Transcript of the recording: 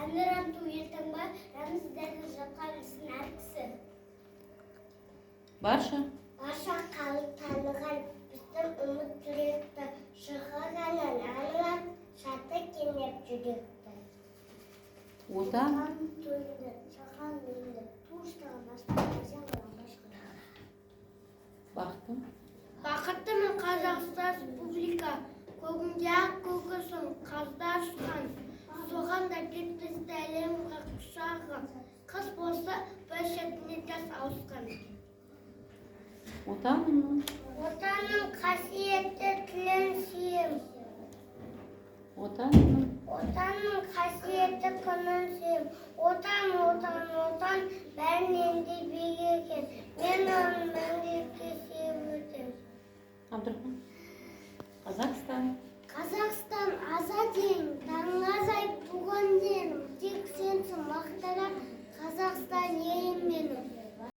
әнұран ту ертеңбай, рәміздерді жатқа білсін әр кісі. Барша Қалықталыған біздің үміт жүректі, шыққанын әнұран шаты кенеп жүректі. Отан тойды, шақан үйінді, туыстаған баспанасын башқыра. Бақытты мен Қазақстан Республика, көгінде ақ көкісін қаздар ұшқан, соған да кетпесті әлем құшағы, қыз болса бір шетіне жас ауысқан. Отаным қасиетті тілін сүйем. Отаным қасиетті күнін сүйем. Отан, бәрінен де биік екен. Мен оның мәңгілікке сүйіп өтем. Абдырхан Қазақстан